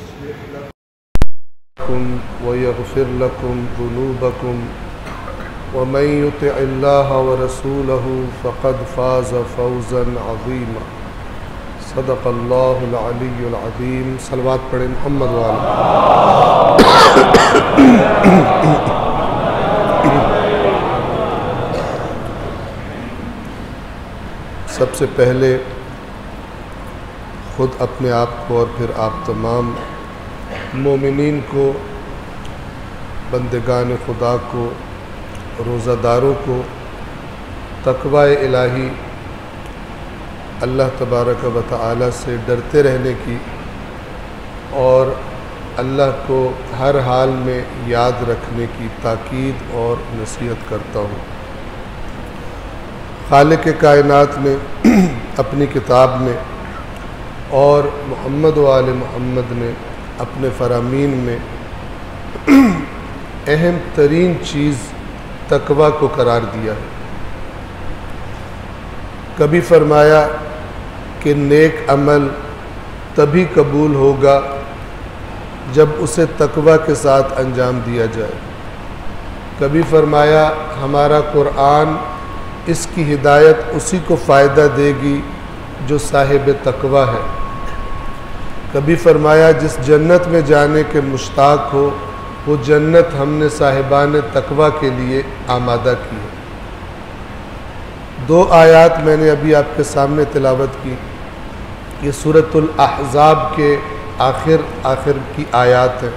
युस्लिह लकुम व यग़फिर लकुम ज़ुनूबकुम व मन युतिइल्लाह व रसूलहु फ़क़द फ़ाज़ फ़ौज़न अज़ीमा। सदक़ल्लाहुल अलियुल अज़ीम। सलवात पढ़ें मुहम्मद व आले। सबसे पहले ख़ुद अपने आप को और फिर आप तमाम मोमिनीन को, बंदगान खुदा को, रोज़ादारों को तक़वा इलाही अल्लाह तबारक व तआला से डरते रहने की और अल्लाह को हर हाल में याद रखने की ताकीद और नसीहत करता हूँ। खालिक कायनात ने अपनी किताब में और मोहम्मद व आले मोहम्मद ने अपने फ़रामीन में अहम तरीन चीज़ तक़वा को करार दिया है। कभी फरमाया कि नेक अमल तभी कबूल होगा जब उसे तक़वा के साथ अंजाम दिया जाए। कभी फरमाया हमारा कुरान, इसकी हिदायत उसी को फ़ायदा देगी जो साहिब तक़वा है। कभी फरमाया जिस जन्नत में जाने के मुश्ताक हो वो जन्नत हमने साहिबान तक़वा के लिए आमादा की है। दो आयात मैंने अभी आपके सामने तिलावत की। ये सूरतुल अहज़ाब के आखिर की आयात है।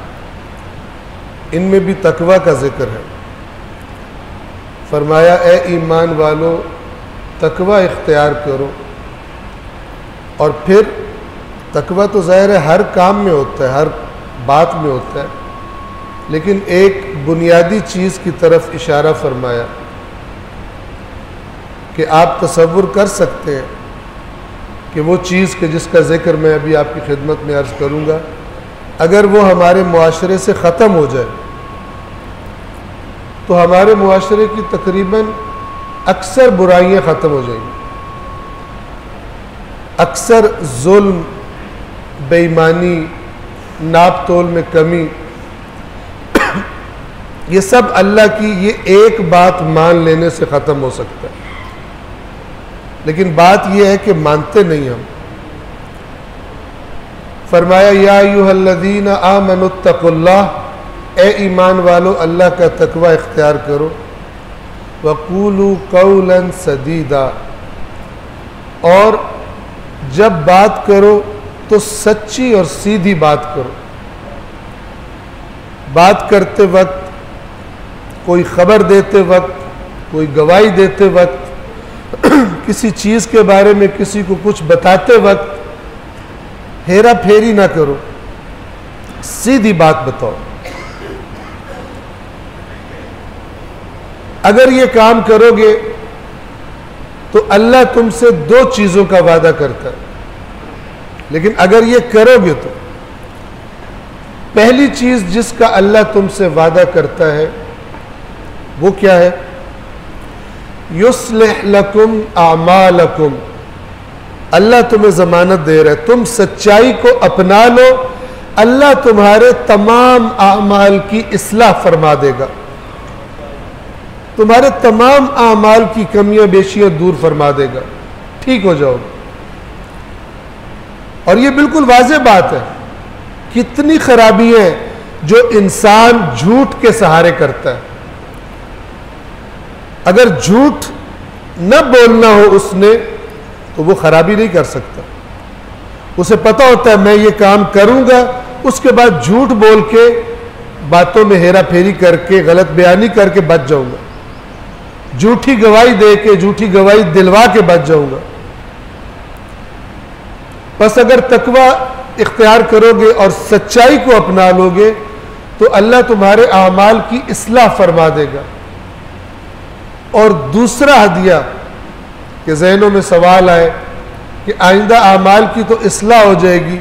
इनमें भी तक़वा का ज़िक्र है। फरमाया ए ईमान वालों, तक़वा इख्तियार करो। और फिर तक़वा तो ज़ाहिर है हर काम में होता है, हर बात में होता है, लेकिन एक बुनियादी चीज़ की तरफ इशारा फरमाया कि आप तसव्वुर कर सकते हैं कि वो चीज़ के जिसका ज़िक्र मैं अभी आपकी खिदमत में अर्ज़ करूँगा, अगर वो हमारे मुआशरे से ख़त्म हो जाए तो हमारे मुआशरे की तकरीबन अक्सर बुराइयाँ ख़त्म हो जाएंगी। अक्सर जुल्म, बेईमानी, नाप तोल में कमी, ये सब अल्लाह की ये एक बात मान लेने से ख़त्म हो सकता है। लेकिन बात यह है कि मानते नहीं हम। फरमाया या अय्युहल्लज़ीना आमनुत्तक़ुल्लाह, ए ईमान वालो अल्लाह का तक़वा इख्तियार करो। वक़ूलू क़ौलन सदीदा, और जब बात करो तो सच्ची और सीधी बात करो। बात करते वक्त, कोई ख़बर देते वक्त, कोई गवाही देते वक्त, किसी चीज़ के बारे में किसी को कुछ बताते वक्त हेरा फेरी ना करो, सीधी बात बताओ। अगर ये काम करोगे तो अल्लाह तुमसे दो चीज़ों का वादा करता है। लेकिन अगर ये करोगे तो पहली चीज़ जिसका अल्लाह तुमसे वादा करता है वो क्या है? युस्लिह लकुम आमालकुम, अल्लाह तुम्हें ज़मानत दे रहा है, तुम सच्चाई को अपना लो, अल्लाह तुम्हारे तमाम आमाल की इस्लाह फरमा देगा, तुम्हारे तमाम आमाल की कमियां बेशियां दूर फरमा देगा, ठीक हो जाओगे। और ये बिल्कुल वाज़ेह बात है। कितनी खराबी है जो इंसान झूठ के सहारे करता है। अगर झूठ न बोलना हो उसने तो वो खराबी नहीं कर सकता। उसे पता होता है मैं ये काम करूंगा, उसके बाद झूठ बोल के, बातों में हेरा फेरी करके, गलत बयानी करके बच जाऊंगा, झूठी गवाही दे के, झूठी गवाही दिलवा के बच जाऊंगा। बस अगर तकवा इख्तियार करोगे और सच्चाई को अपना लोगे तो अल्लाह तुम्हारे आमाल की इस्लाह फरमा देगा। और दूसरा हदिया कि ज़हनों में सवाल आए कि आइंदा आमाल की तो इस्लाह हो जाएगी,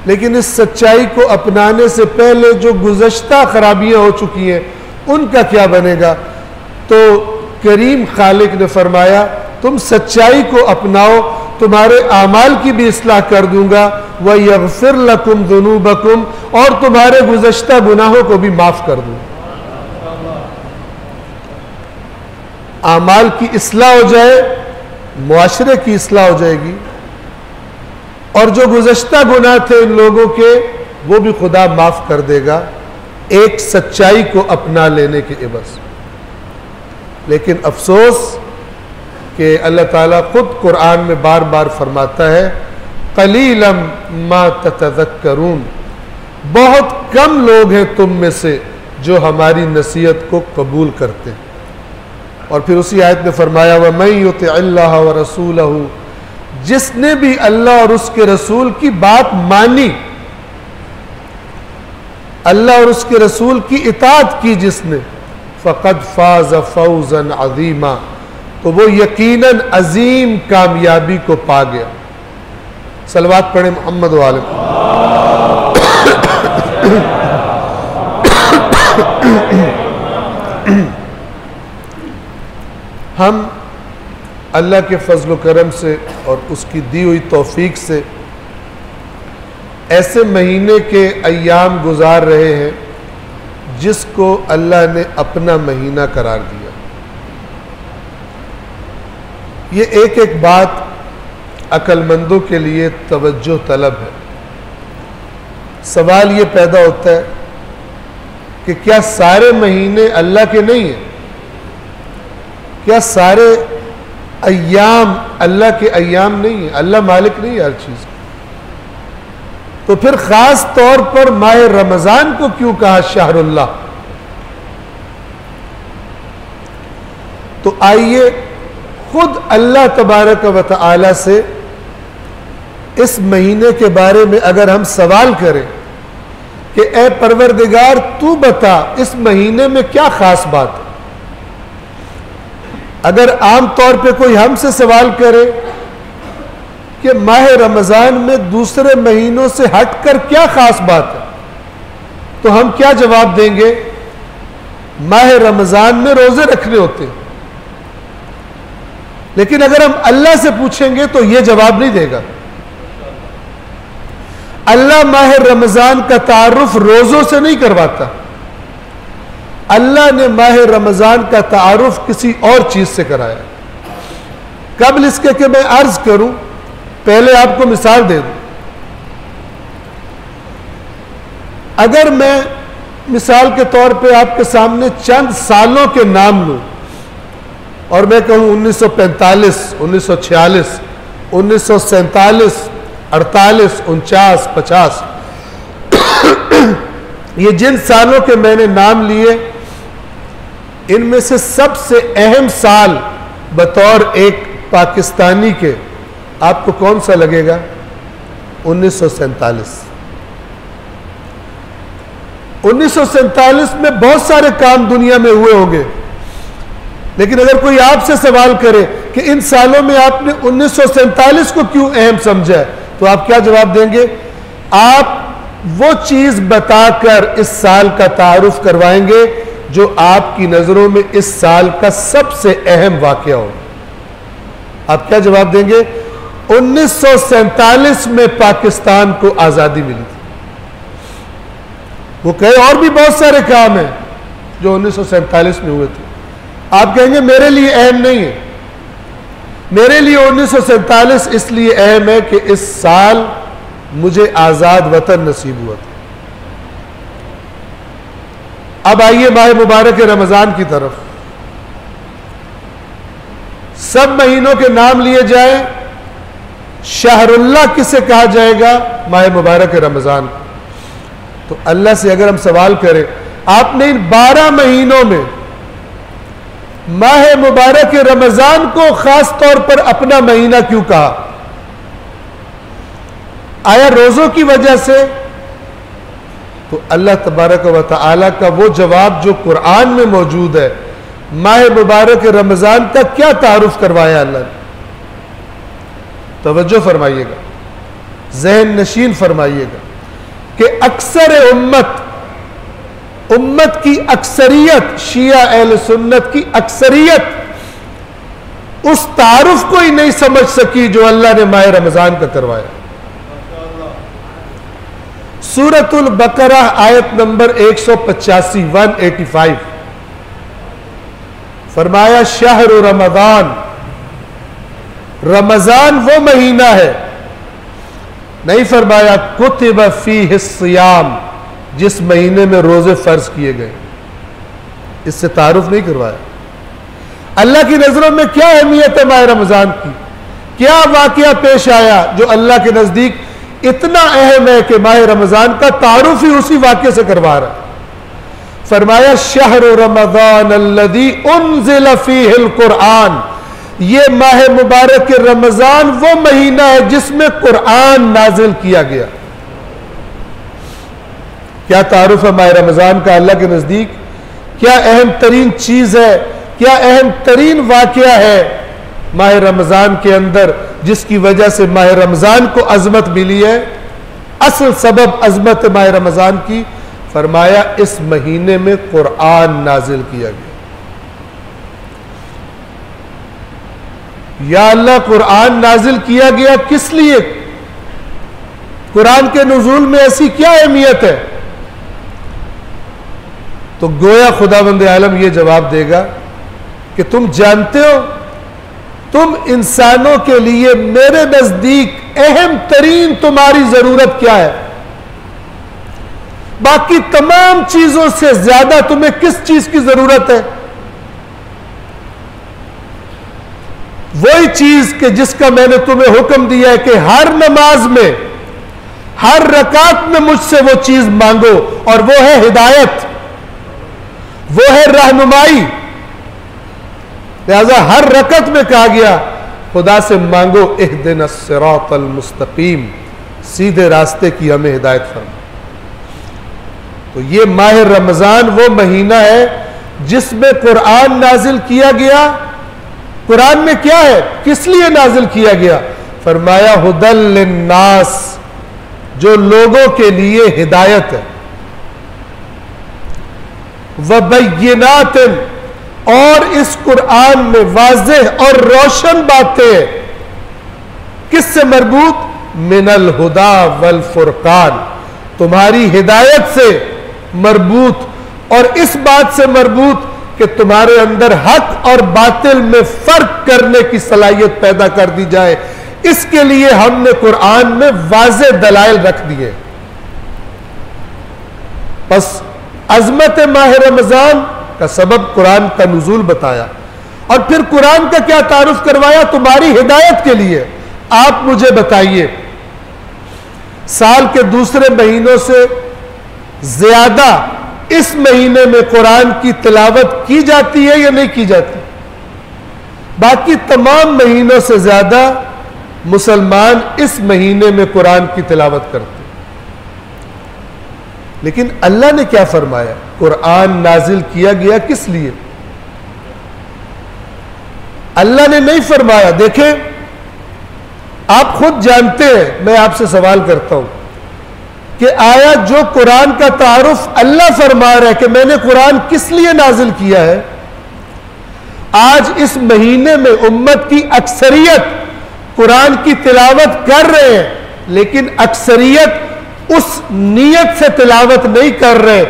लेकिन इस सच्चाई को अपनाने से पहले जो गुज़श्ता खराबियां हो चुकी हैं उनका क्या बनेगा? तो करीम खालिक ने फरमाया तुम सच्चाई को अपनाओ तुम्हारे आमाल की भी इस्लाह कर दूंगा, व यग़फ़िर लकुम ज़ुनूबकुम, और तुम्हारे गुज़श्ता गुनाहों को भी माफ कर दूंगा। आमाल की इस्लाह हो जाए, मुआशरे की इस्लाह हो जाएगी, और जो गुज़श्ता गुनाह थे इन लोगों के वो भी खुदा माफ कर देगा, एक सच्चाई को अपना लेने के एवज़। लेकिन अफसोस कि अल्लाह ताला खुद कुरान में बार बार फरमाता है, क़लीलम मा ततज़क्करून, बहुत कम लोग हैं तुम में से जो हमारी नसीहत को कबूल करते हैं। और फिर उसी आयत में फरमाया, वमन युतिअल्लाह व रसूलहू, जिसने भी अल्लाह और उसके रसूल की बात मानी, अल्लाह और उसके रसूल की इताअत की जिसने, फ़क़द फ़ाज़ फ़ौज़न अज़ीमा, तो वो यकीनन अजीम कामयाबी को पा गया। सलवात पढ़े मोहम्मद वाले। हम अल्लाह के फजल करम से और उसकी दी हुई तौफीक से ऐसे महीने के अय्याम गुजार रहे हैं जिसको अल्लाह ने अपना महीना करार दिया। ये एक एक बात अक्लमंदों के लिए तवज्जो तलब है। सवाल ये पैदा होता है कि क्या सारे महीने अल्लाह के नहीं हैं? क्या सारे अय्याम अल्लाह के अय्याम नहीं है? अल्लाह मालिक नहीं है हर चीज? तो फिर खास तौर पर माह रमजान को क्यों कहा शहरुल्लाह? तो आइए खुद अल्लाह तबारक व तआला से इस महीने के बारे में अगर हम सवाल करें कि ए परवरदिगार तू बता इस महीने में क्या खास बात है। अगर आम तौर पे कोई हमसे सवाल करे कि माह रमजान में दूसरे महीनों से हटकर क्या खास बात है, तो हम क्या जवाब देंगे? माह रमजान में रोजे रखने होते हैं। लेकिन अगर हम अल्लाह से पूछेंगे तो यह जवाब नहीं देगा। अल्लाह माह रमजान का तारुफ रोजों से नहीं करवाता। अल्लाह ने माह रमजान का तारुफ किसी और चीज से कराया। कबल इसके कि मैं अर्ज करूं, पहले आपको मिसाल दे दूं। अगर मैं मिसाल के तौर पे आपके सामने चंद सालों के नाम लूं और मैं कहूं 1945, 1946, 1947, 48, 49, 50, ये जिन सालों के मैंने नाम लिए, इनमें से सबसे अहम साल बतौर एक पाकिस्तानी के आपको कौन सा लगेगा? 1947। 1947 में बहुत सारे काम दुनिया में हुए होंगे, लेकिन अगर कोई आपसे सवाल करे कि इन सालों में आपने 1947 को क्यों अहम समझा है, तो आप क्या जवाब देंगे? आप वो चीज बताकर इस साल का तारुफ करवाएंगे जो आपकी नजरों में इस साल का सबसे अहम वाकया हो। आप क्या जवाब देंगे? 1947 में पाकिस्तान को आजादी मिली थी। वो कहे और भी बहुत सारे काम हैं जो 1947 में हुए थे। आप कहेंगे मेरे लिए अहम नहीं है। मेरे लिए 1947 इसलिए अहम है कि इस साल मुझे आजाद वतन नसीब हुआ था। अब आइए माह मुबारक रमजान की तरफ। सब महीनों के नाम लिए जाए, शहरुल्लाह किसे कहा जाएगा? माह मुबारक रमजान। तो अल्लाह से अगर हम सवाल करें, आपने इन 12 महीनों में माह मुबारक रमजान को खास तौर पर अपना महीना क्यों कहा? आया रोजों की वजह से? तो अल्लाह तबारक व तआला का वो जवाब जो कुरान में मौजूद है, माह मुबारक रमजान का क्या तारुफ करवाया अल्लाह ने? तवज्जो फरमाइएगा, ज़हन नशीन फरमाइएगा कि अक्सर उम्मत की अक्सरियत, शिया अहले सुन्नत की अक्सरियत उस तारुफ को ही नहीं समझ सकी जो अल्लाह ने माह रमजान का करवाया। सूरतुल बकरा आयत नंबर 185 185 फरमाया शहर रमजान, रमजान वो महीना है, नहीं फरमाया कुतिब फीह सियाम, जिस महीने में रोजे फर्ज किए गए। इससे तारुफ नहीं करवाया। अल्लाह की नजरों में क्या अहमियत है माह रमजान की? क्या वाकया पेश आया जो अल्लाह के नजदीक इतना अहम है कि माह रमजान का तारुफ ही उसी वाक्य से करवा रहा है। फरमाया शहर रमजान अल्लज़ी उन्ज़िल फ़ीहिल कुरआन, ये माह मुबारक के रमजान वो महीना है जिसमें कुरआन नाजिल किया गया। क्या तारुफ है माह रमजान का अल्लाह के नजदीक? क्या अहम तरीन चीज है, क्या अहम तरीन वाकया है माह रमजान के अंदर जिसकी वजह से माह रमजान को अजमत मिली है? असल सबब अजमत माह रमजान की, फरमाया इस महीने में कुरआन नाजिल किया गया। या अल्लाह, कुरआन नाजिल किया गया किस लिए? कुरान के नुज़ूल में ऐसी क्या अहमियत है? तो गोया खुदावंद आलम यह जवाब देगा कि तुम जानते हो, तुम इंसानों के लिए मेरे नजदीक अहम तरीन तुम्हारी जरूरत क्या है? बाकी तमाम चीजों से ज्यादा तुम्हें किस चीज की जरूरत है? वही चीज कि जिसका मैंने तुम्हें हुक्म दिया है कि हर नमाज में, हर रकात में मुझसे वो चीज मांगो, और वो है हिदायत, वो है रहनुमाई। लिहाजा हर रकत में कहा गया खुदा से मांगो इहदिनस सिरातल मुस्तकीम, सीधे रास्ते की हमें हिदायत फरमा। तो ये माह रमजान वो महीना है जिसमें कुरान नाजिल किया गया। कुरान में क्या है, किस लिए नाजिल किया गया? फरमाया हुदल लिन्नास, जो लोगों के लिए हिदायत है, व बय्यिनातिन, और इस कुरान में वाज़ेह और रोशन बातें किससे मरबूत? मिनल हुदा वल फुरकान, तुम्हारी हिदायत से मरबूत, और इस बात से मरबूत कि तुम्हारे अंदर हक और बातिल में फर्क करने की सलाहियत पैदा कर दी जाए। इसके लिए हमने कुरान में वाज़ेह दलाइल रख दिए। बस अजमत माह रमजान का सबब कुरान का नुज़ूल बताया, और फिर कुरान का क्या तारुफ करवाया? तुम्हारी हिदायत के लिए। आप मुझे बताइए, साल के दूसरे महीनों से ज्यादा इस महीने में कुरान की तिलावत की जाती है या नहीं की जाती? बाकी तमाम महीनों से ज्यादा मुसलमान इस महीने में कुरान की तिलावत करते। लेकिन अल्लाह ने क्या फरमाया? कुरान नाजिल किया गया किस लिए? अल्लाह ने नहीं फरमाया। देखें, आप खुद जानते हैं, मैं आपसे सवाल करता हूं कि आया जो कुरान का तारुफ अल्लाह फरमा रहा है कि मैंने कुरान किस लिए नाजिल किया है, आज इस महीने में उम्मत की अक्सरियत कुरान की तिलावत कर रहे हैं, लेकिन अक्सरियत उस नीयत से तिलावत नहीं कर रहे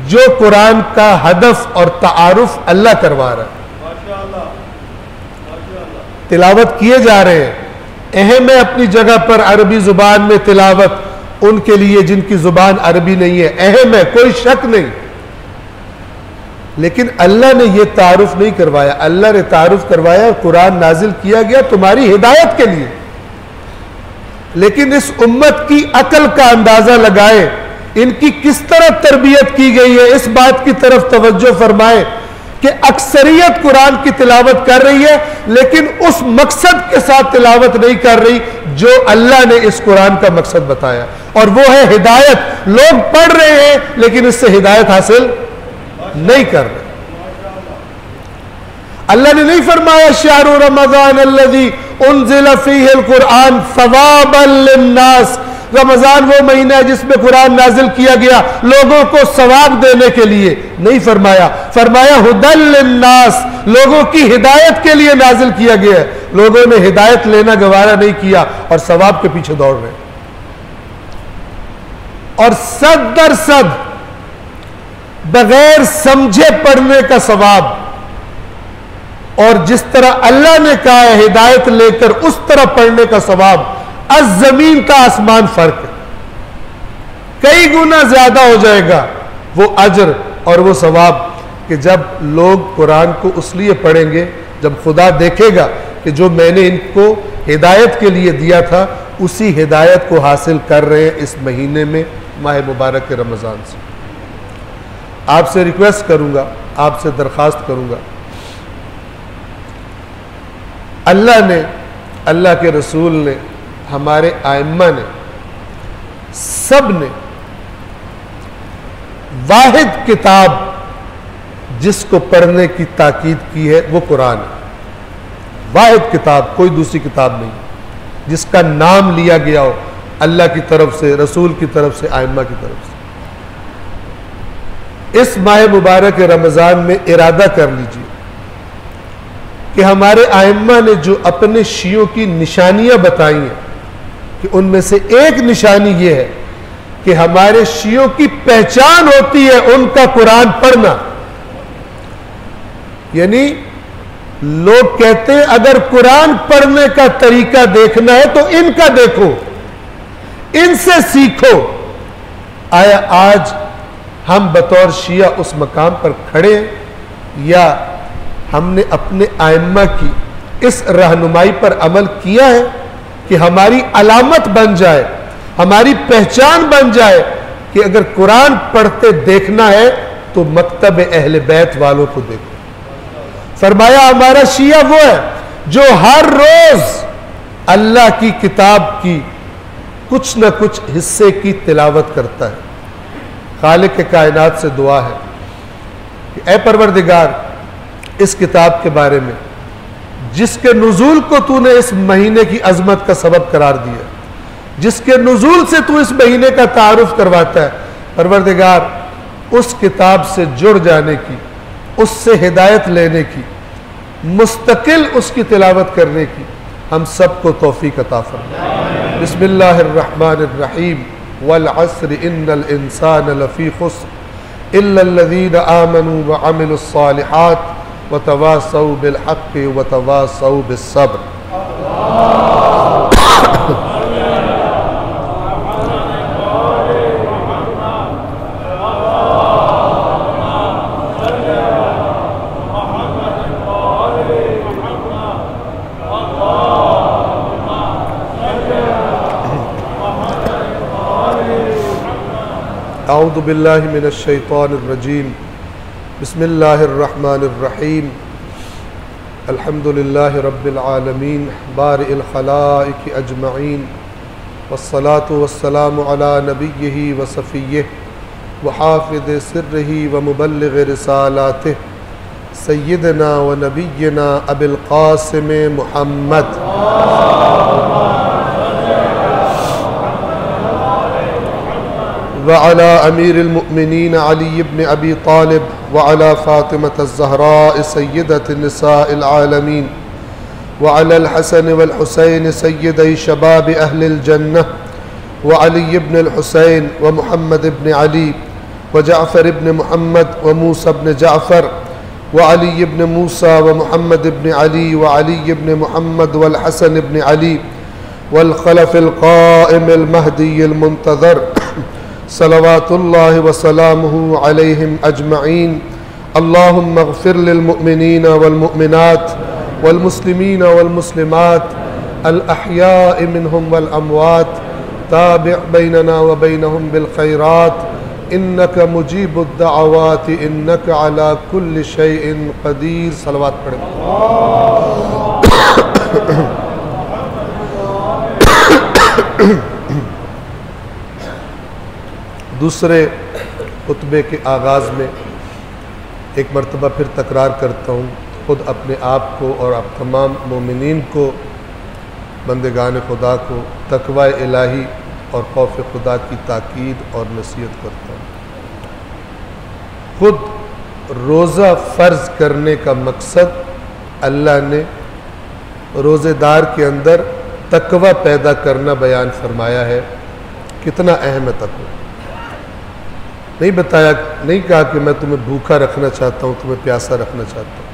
जो कुरान का हदफ और तारुफ अल्लाह करवा रहा है। तिलावत किए जा रहे हैं, अहम है अपनी जगह पर अरबी जुबान में तिलावत उनके लिए जिनकी जुबान अरबी नहीं है, अहम है, कोई शक नहीं। लेकिन अल्लाह ने यह तारुफ नहीं करवाया। अल्लाह ने तारुफ करवाया कुरान नाजिल किया गया तुम्हारी हिदायत के लिए। लेकिन इस उम्मत की अकल का अंदाजा लगाए, इनकी किस तरह तरबियत की गई है, इस बात की तरफ तवज्जो फरमाए कि अक्सरियत कुरान की तिलावत कर रही है, लेकिन उस मकसद के साथ तिलावत नहीं कर रही जो अल्लाह ने इस कुरान का मकसद बताया, और वो है हिदायत। लोग पढ़ रहे हैं लेकिन इससे हिदायत हासिल नहीं कर रहे। अल्लाह ने नहीं फरमाया शहरु रमजान अल्लज़ी उन्ज़िल फ़ीहिल कुरआन सवाबन लिन्नास, रमज़ान वो महीना है जिसमें कुरान नाजिल किया गया लोगों को सवाब देने के लिए, नहीं फरमाया। फरमाया हुदल लिन्नास, लोगों की हिदायत के लिए नाजिल किया गया है। लोगों ने हिदायत लेना गवारा नहीं किया और सवाब के पीछे दौड़ रहे, और सद दर सद बगैर समझे पढ़ने का सवाब, और जिस तरह अल्लाह ने कहा है हिदायत लेकर उस तरह पढ़ने का सवाब, आज जमीन का आसमान फर्क है। कई गुना ज्यादा हो जाएगा वो अजर और वो सवाब कि जब लोग कुरान को उसलिए पढ़ेंगे जब खुदा देखेगा कि जो मैंने इनको हिदायत के लिए दिया था उसी हिदायत को हासिल कर रहे हैं इस महीने में, माह मुबारक के रमज़ान से। आपसे रिक्वेस्ट करूंगा, आपसे दरख्वास्त करूंगा, अल्लाह ने, अल्लाह के रसूल ने, हमारे आइम्मा ने, सब ने वाहिद किताब जिसको पढ़ने की ताकीद की है वो कुरान है। वाहिद किताब, कोई दूसरी किताब नहीं जिसका नाम लिया गया हो अल्लाह की तरफ से, रसूल की तरफ से, आइम्मा की तरफ से। इस माह मुबारक रमज़ान में इरादा कर लीजिए कि हमारे आइम्मा ने जो अपने शियों की निशानियां बताई हैं कि उनमें से एक निशानी यह है कि हमारे शियों की पहचान होती है उनका कुरान पढ़ना। यानी लोग कहते हैं अगर कुरान पढ़ने का तरीका देखना है तो इनका देखो, इनसे सीखो। आया आज हम बतौर शिया उस मकाम पर खड़े हैं या हमने अपने आइम्मा की इस रहनुमाई पर अमल किया है कि हमारी अलामत बन जाए, हमारी पहचान बन जाए कि अगर कुरान पढ़ते देखना है तो मकतब अहले बैत वालों को देखो। फरमाया हमारा शिया वो है जो हर रोज अल्लाह की किताब की कुछ न कुछ हिस्से की तिलावत करता है। खालिक के कायनात से दुआ है कि ऐ परवरदिगार, इस किताब के बारे में जिसके नुज़ूल को तूने इस महीने की अजमत का सबब करार दिया, जिसके नुज़ूल से तू इस महीने का तारुफ करवाता है, परवरदिगार उस किताब से जुड़ जाने की, उससे हिदायत लेने की, मुस्तकिल उसकी तिलावत करने की हम सबको तौफीक अता फरमाए। बिस्मिल्लाहिर्रहमानिर्रहीम। वल अस्र इन्नल इंसान लफी खुस्र इल्लल्लज़ीना आमनू व अमिलुस्सालिहात व तवासौ बिल हक़्क़ि व तवासौ बिस्सब्र। अऊज़ु बिल्लाहि मिनश शैतानिर रजीम। बिस्मिल्लाहिर रहमानिर रहीम। अल्हम्दुलिल्लाहि रब्बिल आलमीन बारिइल खलाइक अजमईन वस्सलातु वस्सलामु अला नबिय्यिहि व सफ़िय्यिहि व हाफ़िज़ सिर्रिहि व मुबल्लिग़ रिसालातिहि सय्यिदना व नबिय्यना अबिल क़ासिम मुहम्मद व अला अमीरिल मुअ्मिनीन अली इब्न अबी तालिब व अला फ़ातिमत अज़्ज़हरा सय्यदत निसाइल आलमीन व अलल हसन वल हुसैन सय्यदै शबाब अहलिल जन्नह व अली इब्न अल हुसैन व मुहम्मद इब्न अली व जाफ़र इब्न मुहम्मद व मूसा इब्न जाफ़र व अली इब्न मूसा व मुहम्मद इब्न अली व अली इब्न मुहम्मद वल हसन इब्न अली वल खलफ़िल क़ाइमिल महदीयिल मुंतज़र सलवातुल्लाहि व सलामुहु अलैहिम अजमईन। अल्लाहुम्मा अग़फ़िर लिल मुअ्मिनीना वल मुअ्मिनात वल मुस्लिमीना वल मुस्लिमात अल अहयाइ मिनहुम वल अमवात ताबि' बैनना व बैनहुम बिल खैरात इन्नका मुजीबुद दअवात इन्नका अला कुल्लि शैइन क़दीर। सलवात पढ़ें। दूसरे खुतबे के आगाज़ में एक मरतबा फिर तकरार करता हूँ, ख़ुद अपने आप को और आप तमाम मोमिनीन को, बंदेगान खुदा को तक़वा इलाही और खौफ खुदा की ताकीद और नसीहत करता हूँ। खुद रोज़ा फ़र्ज़ करने का मकसद अल्लाह ने रोज़ेदार के अंदर तकवा पैदा करना बयान फरमाया है। कितना अहम है तकवा। नहीं बताया, नहीं कहा कि मैं तुम्हें भूखा रखना चाहता हूँ, तुम्हें प्यासा रखना चाहता हूँ।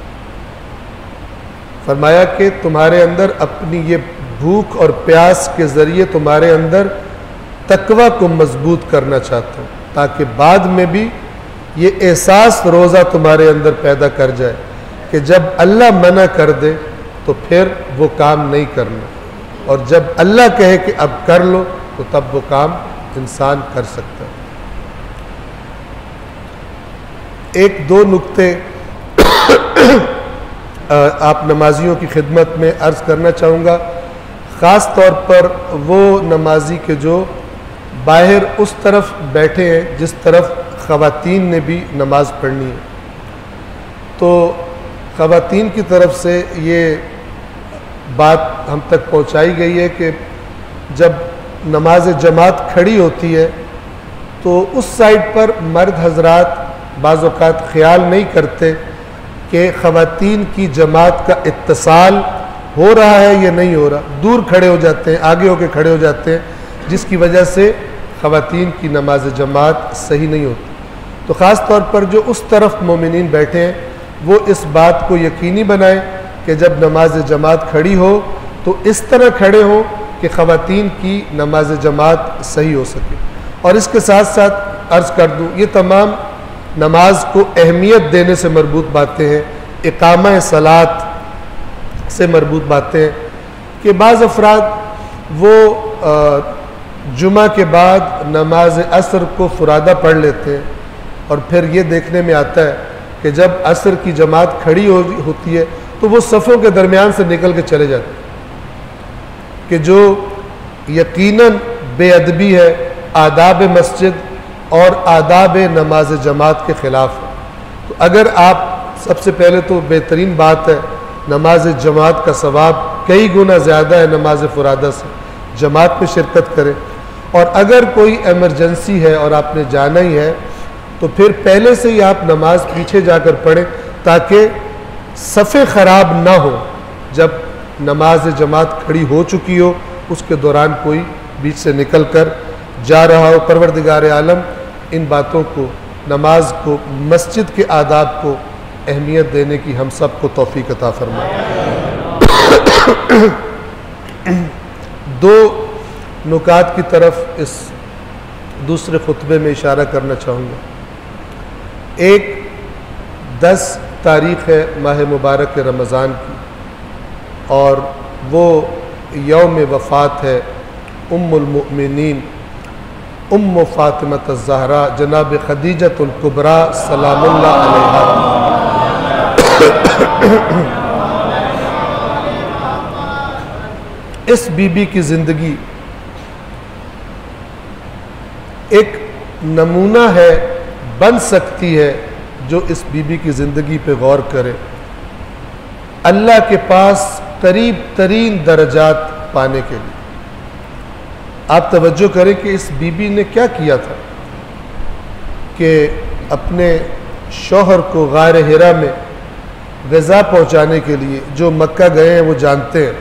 फरमाया कि तुम्हारे अंदर अपनी ये भूख और प्यास के ज़रिए तुम्हारे अंदर तकवा को मजबूत करना चाहता हूँ, ताकि बाद में भी ये एहसास रोज़ा तुम्हारे अंदर पैदा कर जाए कि जब अल्लाह मना कर दे तो फिर वो काम नहीं करना, और जब अल्लाह कहे कि अब कर लो तो तब वो काम इंसान कर सकता है। एक दो नुक्ते आप नमाजियों की खिदमत में अर्ज़ करना चाहूँगा, ख़ास तौर पर वो नमाजी के जो बाहर उस तरफ बैठे हैं जिस तरफ ख़वातीन ने भी नमाज़ पढ़नी है। तो ख़वातीन की तरफ से ये बात हम तक पहुँचाई गई है कि जब नमाज जमात खड़ी होती है तो उस साइड पर मर्द हजरात बाज़ औक़ात ख्याल नहीं करते कि ख़वातीन की जमात का इत्तिसाल हो रहा है या नहीं हो रहा, दूर खड़े हो जाते हैं, आगे होके खड़े हो जाते हैं, जिसकी वजह से ख़वातीन की नमाज जमात सही नहीं होती। तो ख़ास तौर पर जो उस तरफ मोमिनीन बैठे हैं वो इस बात को यकीनी बनाएं कि जब नमाज जमात खड़ी हो तो इस तरह खड़े हों कि ख़वातीन की नमाज जमात सही हो सके। और इसके साथ साथ अर्ज़ कर दूँ, ये तमाम नमाज को अहमियत देने से मरबूत बातें हैं, इकामा सलात से मरबूत बातें हैं कि बाज़ अफराद वो जुमा के बाद नमाज असर को फुरादा पढ़ लेते हैं और फिर ये देखने में आता है कि जब असर की जमात खड़ी होती है तो वो सफ़ों के दरमियान से निकल के चले जाते हैं, कि जो यकीनन बेअदबी है, आदाब मस्जिद और आदाब नमाज जमात के ख़िलाफ़ है। तो अगर आप, सबसे पहले तो बेहतरीन बात है, नमाज जमात का सवाब कई गुना ज़्यादा है नमाज फुरादा से, जमात में शिरकत करें। और अगर कोई एमरजेंसी है और आपने जाना ही है तो फिर पहले से ही आप नमाज पीछे जाकर पढ़ें ताकि सफ़े ख़राब ना हो। जब नमाज जमात खड़ी हो चुकी हो उसके दौरान कोई बीच से निकल कर जा रहा हो। परवरदिगार आलम इन बातों को, नमाज को, मस्जिद के आदाब को अहमियत देने की हम सब को तौफीक अता फरमाए। दो नुकात की तरफ इस दूसरे खुतबे में इशारा करना चाहूँगा। एक 10 तारीख़ है माह मुबारक रमज़ान की, और वो यौम वफ़ात है उम्मुल मुमिनीन उम्म फ़ातिमत ज़हरा जनाब खदीजतुल कुबरा सलामुल्लाह अलैहा। इस बीबी की ज़िंदगी एक नमूना है, बन सकती है जो इस बीबी की ज़िंदगी पे गौर करे, अल्लाह के पास करीब तरीन दर्जात पाने के लिए। आप तवज्जो करें कि इस बीबी ने क्या किया था कि अपने शौहर को गार हिरा में ग़िज़ा पहुँचाने के लिए, जो मक्का गए हैं वो जानते हैं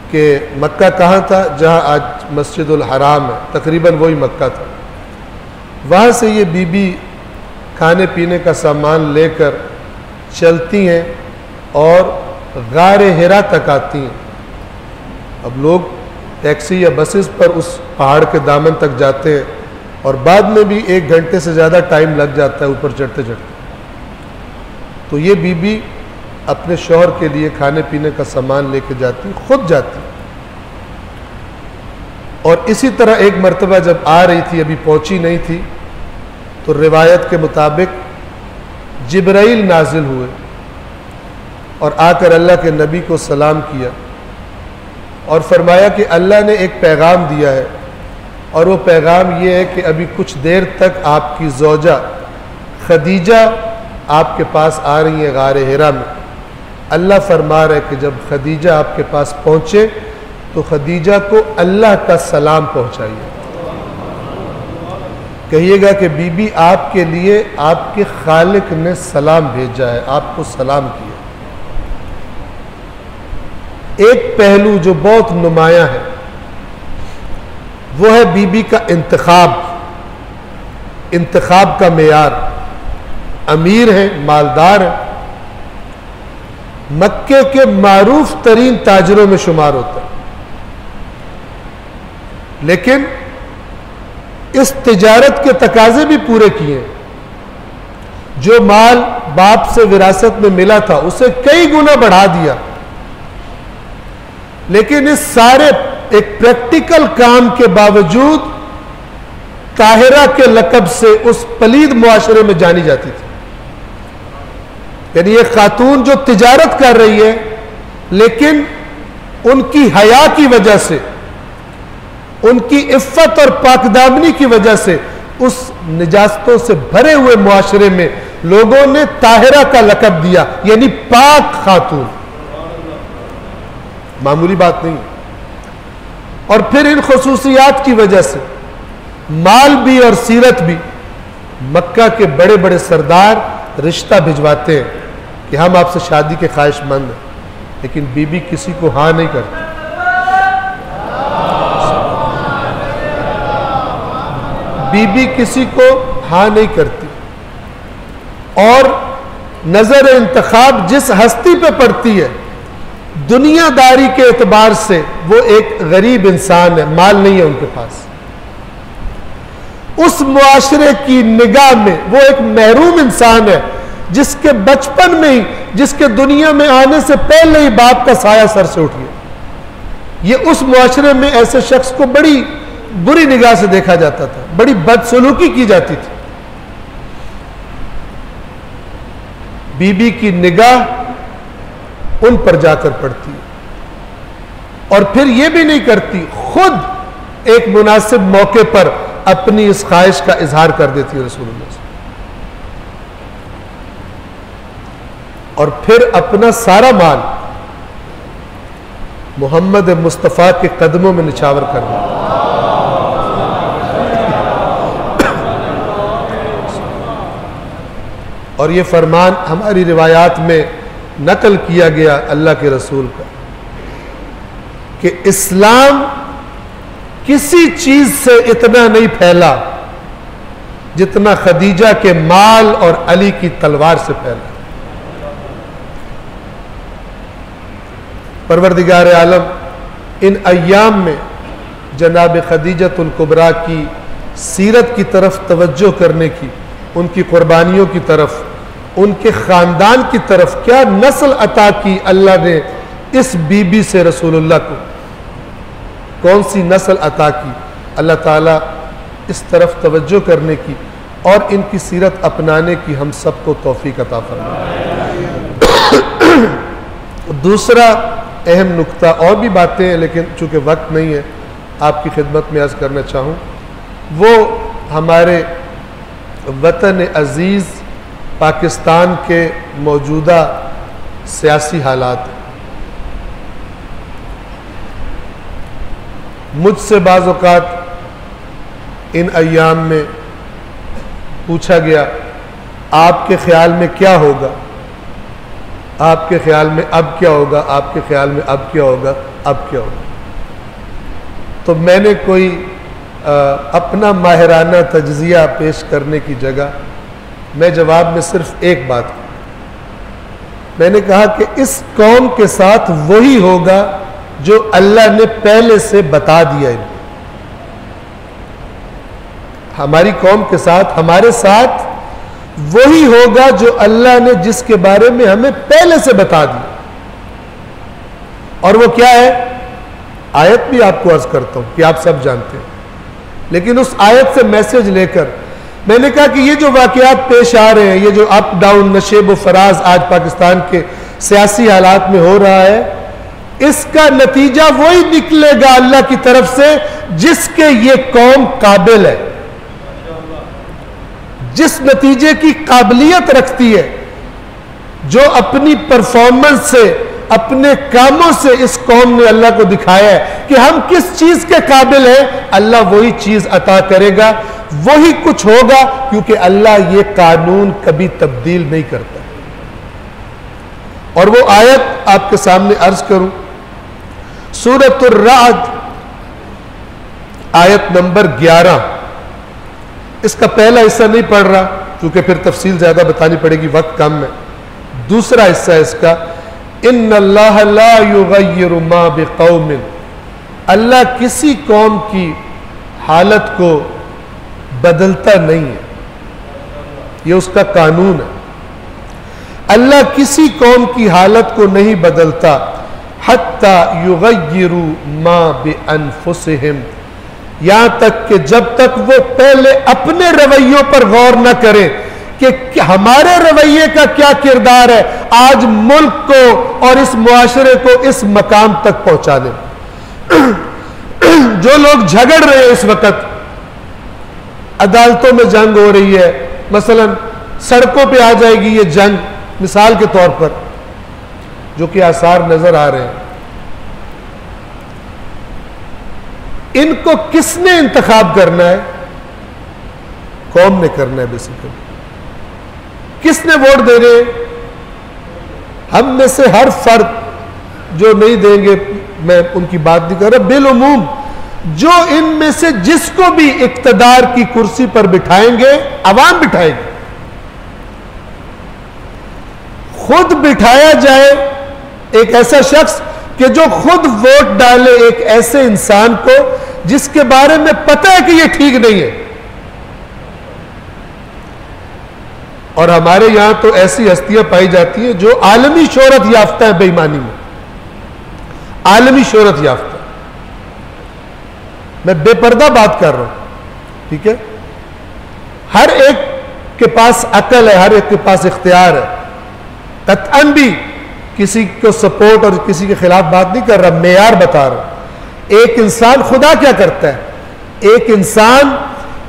कि मक्का कहाँ था, जहाँ आज मस्जिदुल हराम है, तकरीबन वही मक्का था। वहाँ से ये बीबी खाने पीने का सामान लेकर चलती हैं और गार हिरा तक आती हैं। अब लोग टैक्सी या बसेस पर उस पहाड़ के दामन तक जाते हैं और बाद में भी 1 घंटे से ज़्यादा टाइम लग जाता है ऊपर चढ़ते चढ़ते। तो ये बीबी अपने शौहर के लिए खाने पीने का सामान लेके जाती, खुद जाती। और इसी तरह एक मर्तबा जब आ रही थी, अभी पहुंची नहीं थी, तो रिवायत के मुताबिक जिब्राइल नाजिल हुए और आकर अल्लाह के नबी को सलाम किया और फरमाया कि अल्लाह ने एक पैगाम दिया है, और वो पैगाम ये है कि अभी कुछ देर तक आपकी ज़ौजा खदीजा आपके पास आ रही है गार हिरा में। अल्लाह फरमा रहा है कि जब खदीजा आपके पास पहुँचे तो खदीजा को अल्लाह का सलाम पहुंचाइए। कहिएगा कि बीबी आपके लिए आपके खालिक ने सलाम भेजा है, आपको सलाम किया। एक पहलू जो बहुत नुमाया है वो है बीबी का इंतखाब का मेयार। अमीर है, मालदार है, मक्के के मारूफ तरीन ताजरों में शुमार होता है, लेकिन इस तिजारत के तकाजे भी पूरे किए। जो माल बाप से विरासत में मिला था उसे कई गुना बढ़ा दिया, लेकिन इस सारे एक प्रैक्टिकल काम के बावजूद ताहिरा के लकब से उस पलीद मुआशरे में जानी जाती थी। यानी ये खातून जो तिजारत कर रही है, लेकिन उनकी हया की वजह से, उनकी इफ्फत और पाकदामनी की वजह से उस निजास्तों से भरे हुए मुआशरे में लोगों ने ताहिरा का लकब दिया, यानी पाक खातून। मामूली बात नहीं। और फिर इन खुसूसियात की वजह से माल भी और सीरत भी मक्का के बड़े बड़े सरदार रिश्ता भिजवाते हैं कि हम आपसे शादी के ख्वाहिशमंद हैं, लेकिन बीबी किसी को हाँ नहीं करती। बीबी किसी को हाँ नहीं करती। और नजर इंतखाब जिस हस्ती पे पड़ती है, दुनियादारी के एतबार से वो एक गरीब इंसान है, माल नहीं है उनके पास। उस मुआशरे की निगाह में वो एक महरूम इंसान है, जिसके बचपन में ही, जिसके दुनिया में आने से पहले ही बाप का साया सर से उठ गया। ये उस मुआशरे में ऐसे शख्स को बड़ी बुरी निगाह से देखा जाता था, बड़ी बदसलूकी की जाती थी। बीबी की निगाह उन पर जाकर पड़ती है, और फिर यह भी नहीं करती, खुद एक मुनासिब मौके पर अपनी इस ख्वाहिश का इजहार कर देती है रसूलुल्लाह से, और फिर अपना सारा माल मोहम्मद मुस्तफ़ा के कदमों में निछावर कर दिया। और ये फरमान हमारी रिवायात में नकल किया गया अल्लाह के रसूल का कि इस्लाम किसी चीज से इतना नहीं फैला जितना खदीजा के माल और अली की तलवार से फैला। परवरदिगार आलम इन अय्याम में जनाब खदीजतुल कुबरा की सीरत की तरफ तवज्जो करने की, उनकी कुर्बानियों की तरफ, उनके ख़ानदान की तरफ, क्या नस्ल अता की अल्लाह ने इस बीबी से रसूलुल्लाह को, कौन सी नस्ल अता की अल्लाह ताला इस तरफ तवज्जो करने की और इनकी सीरत अपनाने की हम सबको तौफीक अता फरमाए। दूसरा अहम नुक्ता, और भी बातें हैं लेकिन चूँकि वक्त नहीं है आपकी खिदमत में अर्ज़ करना चाहूँ, वो हमारे वतन अज़ीज़ पाकिस्तान के मौजूदा सियासी हालात। मुझसे बाज़ औक़ात इन अय्याम में पूछा गया, आपके ख्याल में क्या होगा, आपके ख्याल में अब क्या होगा, आपके ख्याल में अब क्या होगा, अब क्या होगा। तो मैंने कोई अपना माहिराना तज्ज़िया पेश करने की जगह मैं जवाब में सिर्फ एक बात की, मैंने कहा कि इस कौम के साथ वही होगा जो अल्लाह ने पहले से बता दिया इनको। हमारी कौम के साथ, हमारे साथ वही होगा जो अल्लाह ने जिसके बारे में हमें पहले से बता दिया। और वो क्या है, आयत भी आपको अर्ज करता हूं कि आप सब जानते हैं, लेकिन उस आयत से मैसेज लेकर मैंने कहा कि ये जो वाकयात पेश आ रहे हैं, ये जो अप डाउन नशेब व फराज आज पाकिस्तान के सियासी हालात में हो रहा है, इसका नतीजा वही निकलेगा अल्लाह की तरफ से जिसके ये कौम काबिल है, जिस नतीजे की काबिलियत रखती है, जो अपनी परफॉर्मेंस से, अपने कामों से इस कौम ने अल्लाह को दिखाया है कि हम किस चीज के काबिल हैं, अल्लाह वही चीज अता करेगा, वही कुछ होगा, क्योंकि अल्लाह ये कानून कभी तब्दील नहीं करता। और वो आयत आपके सामने अर्ज करूं, सूरतुर राद आयत नंबर 11। इसका पहला हिस्सा नहीं पढ़ रहा क्योंकि फिर तफसील ज्यादा बतानी पड़ेगी, वक्त कम है। दूसरा हिस्सा इसका, इन्नल्लाह ला युगय्यिरु मा बिकौमिन, अल्लाह किसी कौम की हालत को बदलता नहीं है, यह उसका कानून है। अल्लाह किसी कौम की हालत को नहीं बदलता, हत्ता युगय्यिरु मा बिअनफुसिहिम, यहां तक कि जब तक वो पहले अपने रवैयों पर गौर न करें कि हमारे रवैये का क्या किरदार है आज मुल्क को और इस मुआशरे को इस मकाम तक पहुंचाने। जो लोग झगड़ रहे हैं इस वक्त, अदालतों में जंग हो रही है, मसलन सड़कों पे आ जाएगी ये जंग मिसाल के तौर पर, जो कि आसार नजर आ रहे हैं। इनको किसने इंतखाब करना है? कौम ने करना है बेसिकली। किसने वोट दे रहे हैं? हम में से हर फर्द, जो नहीं देंगे मैं उनकी बात नहीं कर रहा, बिलउमूम जो इनमें से जिसको भी इक्तदार की कुर्सी पर बिठाएंगे, अवाम बिठाएंगे। खुद बिठाया जाए एक ऐसा शख्स कि जो खुद वोट डाले एक ऐसे इंसान को जिसके बारे में पता है कि यह ठीक नहीं है। और हमारे यहां तो ऐसी हस्तियां पाई जाती हैं जो आलमी शोहरत याफ्ता है, बेईमानी में आलमी शोहरत याफ्ता। मैं बेपर्दा बात कर रहा हूं, ठीक है। हर एक के पास अकल है, हर एक के पास इख्तियार है। कतअन भी किसी को सपोर्ट और किसी के खिलाफ बात नहीं कर रहा, मेयार बता रहा हूं। एक इंसान खुदा क्या करता है? एक इंसान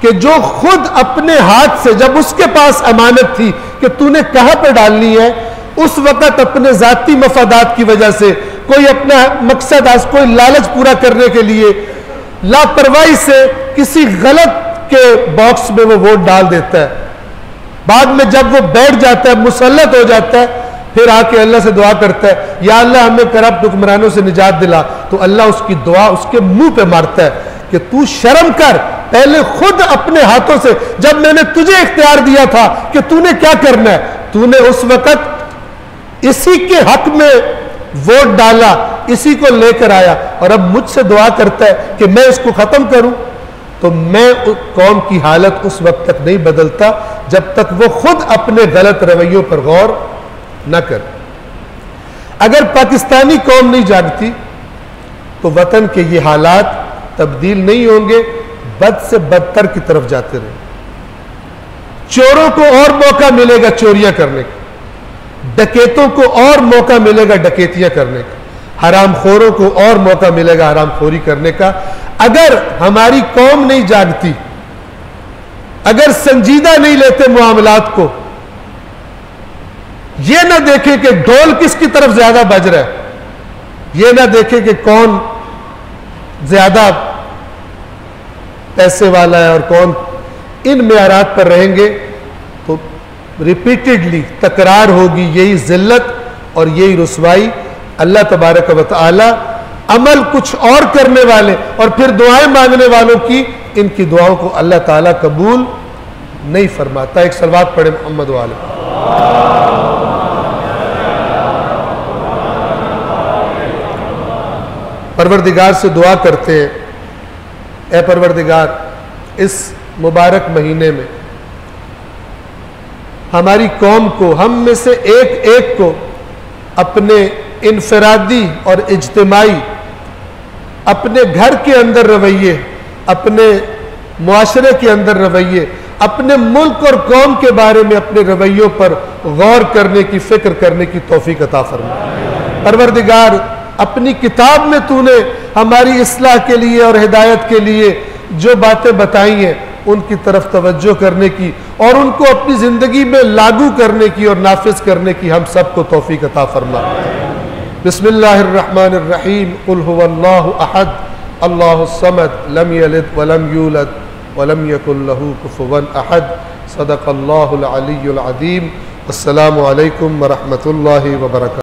कि जो खुद अपने हाथ से, जब उसके पास अमानत थी कि तूने कहां पे डालनी है, उस वक्त अपने जाती मफादात की वजह से, कोई अपना मकसद, कोई लालच पूरा करने के लिए लापरवाही से किसी गलत के बॉक्स में वो वोट डाल देता है। बाद में जब वो बैठ जाता है, मुसल्लत हो जाता है, फिर आके अल्लाह से दुआ करता है, या अल्लाह हमें करप्ट हुक्मरानों से निजात दिला। तो अल्लाह उसकी दुआ उसके मुंह पे मारता है कि तू शर्म कर, पहले खुद अपने हाथों से, जब मैंने तुझे इख्तियार दिया था कि तूने क्या करना है, तूने उस वक्त इसी के हक में वोट डाला, इसी को लेकर आया, और अब मुझसे दुआ करता है कि मैं इसको खत्म करूं। तो मैं कौम की हालत उस वक्त तक नहीं बदलता जब तक वो खुद अपने गलत रवैयों पर गौर न कर। अगर पाकिस्तानी कौम नहीं जागती तो वतन के ये हालात तब्दील नहीं होंगे, बद से बदतर की तरफ जाते रहे। चोरों को और मौका मिलेगा चोरियां करने का, डकैतों को और मौका मिलेगा डकैतियां करने का, हरामखोरों को और मौका मिलेगा हरामखोरी करने का। अगर हमारी कौम नहीं जागती, अगर संजीदा नहीं लेते मामलात को, यह ना देखें कि ढोल किसकी तरफ ज्यादा बज रहा है, यह ना देखें कि कौन ज्यादा पैसे वाला है और कौन, इन मेयारात पर रहेंगे तो रिपीटेडली तकरार होगी, यही जिल्लत और यही रुसवाई। अल्लाह तबारक व तआला अमल कुछ और करने वाले और फिर दुआएं मांगने वालों की, इनकी दुआओं को अल्लाह ताला कबूल नहीं फरमाता। एक सलवात पढ़े मोहम्मद वाले। परवरदिगार से दुआ करते हैं, ए परवरदिगार, इस मुबारक महीने में हमारी कौम को, हम में से एक एक को अपने इनफरादी और इज्तिमाई, अपने घर के अंदर रवैये, अपने मुआशरे के अंदर रवैये, अपने मुल्क और कौम के बारे में अपने रवैयों पर गौर करने की, फिक्र करने की तौफीक अता फरमा। परवरदिगार, अपनी किताब में तूने हमारी इस्लाह के लिए और हिदायत के लिए जो बातें बताई हैं, उनकी तरफ तवज्जो करने की और उनको अपनी जिंदगी में लागू करने की और नाफिज करने की हम सबको तौफीक अता फरमा। बिस्मिल्लाहिर्रहमानिर्रहीम कुल हुवल्लाहु अहद अल्लाहुस समद लम यलिद वलम यूलद वलम यकुल लहू कुफुवन अहद सदक़ल्लाहुल अलीयुल अज़ीम। अस्सलामु अलैकुम व रहमतुल्लाहि व बरकातुहू।